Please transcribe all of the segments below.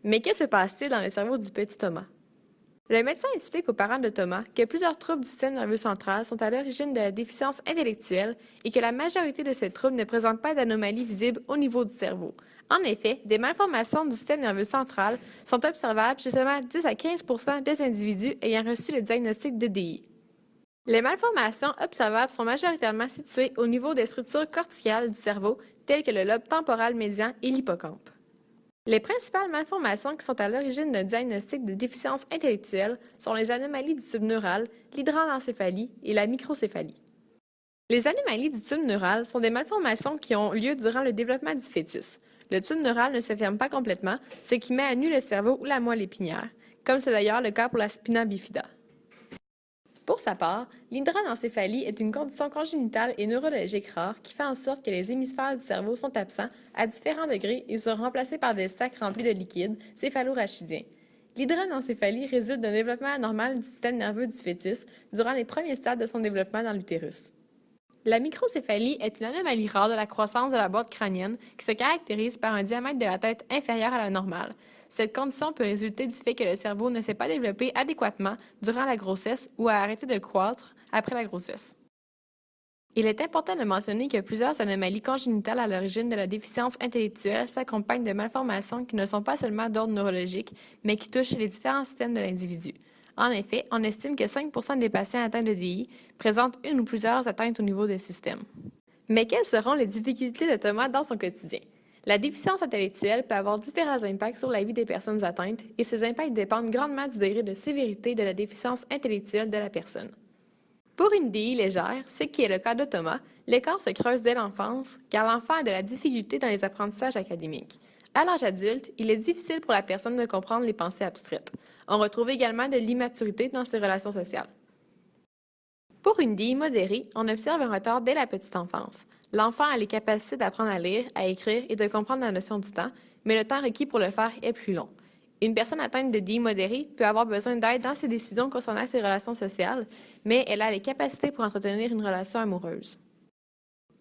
Mais que se passe-t-il dans le cerveau du petit Thomas? Le médecin explique aux parents de Thomas que plusieurs troubles du système nerveux central sont à l'origine de la déficience intellectuelle et que la majorité de ces troubles ne présentent pas d'anomalies visibles au niveau du cerveau. En effet, des malformations du système nerveux central sont observables chez seulement 10 à 15 des individus ayant reçu le diagnostic de DI. Les malformations observables sont majoritairement situées au niveau des structures corticales du cerveau, telles que le lobe temporal médian et l'hippocampe. Les principales malformations qui sont à l'origine d'un diagnostic de déficience intellectuelle sont les anomalies du tube neural, l'hydranencephalie et la microcéphalie. Les anomalies du tube neural sont des malformations qui ont lieu durant le développement du fœtus. Le tube neural ne se ferme pas complètement, ce qui met à nu le cerveau ou la moelle épinière, comme c'est d'ailleurs le cas pour la spina bifida. Pour sa part, l'hydranencephalie est une condition congénitale et neurologique rare qui fait en sorte que les hémisphères du cerveau sont absents à différents degrés et sont remplacés par des sacs remplis de liquide céphalorachidien. L'hydranencephalie résulte d'un développement anormal du système nerveux du fœtus durant les premiers stades de son développement dans l'utérus. La microcéphalie est une anomalie rare de la croissance de la boîte crânienne qui se caractérise par un diamètre de la tête inférieur à la normale. Cette condition peut résulter du fait que le cerveau ne s'est pas développé adéquatement durant la grossesse ou a arrêté de croître après la grossesse. Il est important de mentionner que plusieurs anomalies congénitales à l'origine de la déficience intellectuelle s'accompagnent de malformations qui ne sont pas seulement d'ordre neurologique, mais qui touchent les différents systèmes de l'individu. En effet, on estime que 5 des patients atteints de DI présentent une ou plusieurs atteintes au niveau des systèmes. Mais quelles seront les difficultés de Thomas dans son quotidien? La déficience intellectuelle peut avoir différents impacts sur la vie des personnes atteintes et ces impacts dépendent grandement du degré de sévérité de la déficience intellectuelle de la personne. Pour une DI légère, ce qui est le cas de Thomas, l'écart se creuse dès l'enfance car l'enfant a de la difficulté dans les apprentissages académiques. À l'âge adulte, il est difficile pour la personne de comprendre les pensées abstraites. On retrouve également de l'immaturité dans ses relations sociales. Pour une DI modérée, on observe un retard dès la petite enfance. L'enfant a les capacités d'apprendre à lire, à écrire et de comprendre la notion du temps, mais le temps requis pour le faire est plus long. Une personne atteinte de DI modéré peut avoir besoin d'aide dans ses décisions concernant ses relations sociales, mais elle a les capacités pour entretenir une relation amoureuse.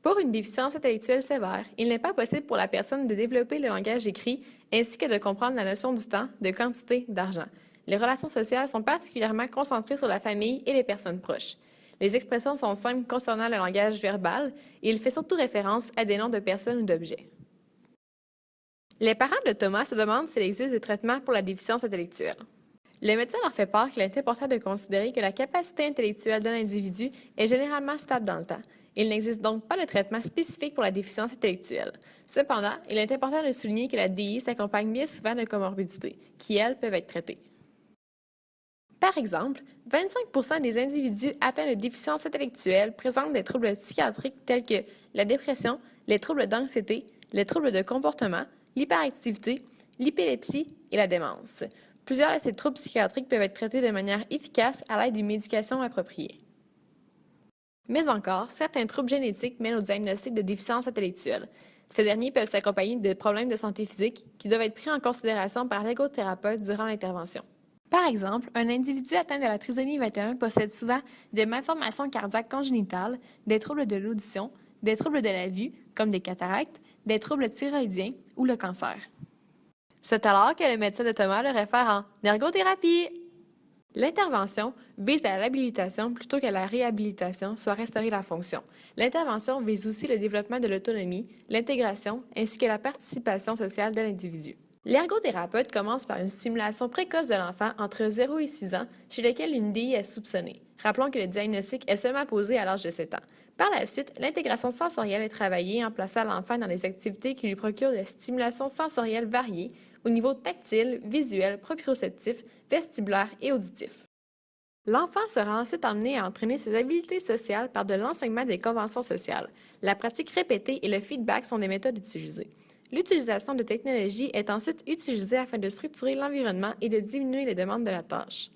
Pour une déficience intellectuelle sévère, il n'est pas possible pour la personne de développer le langage écrit ainsi que de comprendre la notion du temps, de quantité, d'argent. Les relations sociales sont particulièrement concentrées sur la famille et les personnes proches. Les expressions sont simples concernant le langage verbal et il fait surtout référence à des noms de personnes ou d'objets. Les parents de Thomas se demandent s'il existe des traitements pour la déficience intellectuelle. Le médecin leur fait part qu'il est important de considérer que la capacité intellectuelle d'un individu est généralement stable dans le temps. Il n'existe donc pas de traitement spécifique pour la déficience intellectuelle. Cependant, il est important de souligner que la DI s'accompagne bien souvent de comorbidités, qui, elles, peuvent être traitées. Par exemple, 25 des individus atteints de déficience intellectuelle présentent des troubles psychiatriques tels que la dépression, les troubles d'anxiété, les troubles de comportement, l'hyperactivité, l'épilepsie et la démence. Plusieurs de ces troubles psychiatriques peuvent être traités de manière efficace à l'aide des médications appropriées. Mais encore, certains troubles génétiques mènent au diagnostic de déficience intellectuelle. Ces derniers peuvent s'accompagner de problèmes de santé physique qui doivent être pris en considération par l'ergothérapeute durant l'intervention. Par exemple, un individu atteint de la trisomie 21 possède souvent des malformations cardiaques congénitales, des troubles de l'audition, des troubles de la vue, comme des cataractes, des troubles thyroïdiens ou le cancer. C'est alors que le médecin de Thomas le réfère en ergothérapie. L'intervention vise à l'habilitation plutôt qu'à la réhabilitation, soit restaurer la fonction. L'intervention vise aussi le développement de l'autonomie, l'intégration ainsi que la participation sociale de l'individu. L'ergothérapeute commence par une stimulation précoce de l'enfant entre 0 et 6 ans, chez lequel une DI est soupçonnée. Rappelons que le diagnostic est seulement posé à l'âge de 7 ans. Par la suite, l'intégration sensorielle est travaillée en plaçant l'enfant dans des activités qui lui procurent des stimulations sensorielles variées au niveau tactile, visuel, proprioceptif, vestibulaire et auditif. L'enfant sera ensuite amené à entraîner ses habiletés sociales par de l'enseignement des conventions sociales. La pratique répétée et le feedback sont des méthodes utilisées. L'utilisation de technologies est ensuite utilisée afin de structurer l'environnement et de diminuer les demandes de la tâche.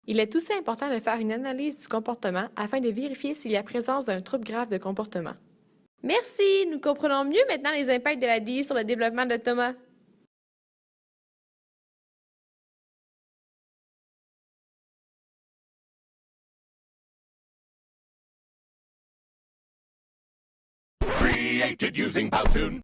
Il est aussi important de faire une analyse du comportement afin de vérifier s'il y a présence d'un trouble grave de comportement. Merci! Nous comprenons mieux maintenant les impacts de la DI sur le développement de Thomas. Created using Powtoon.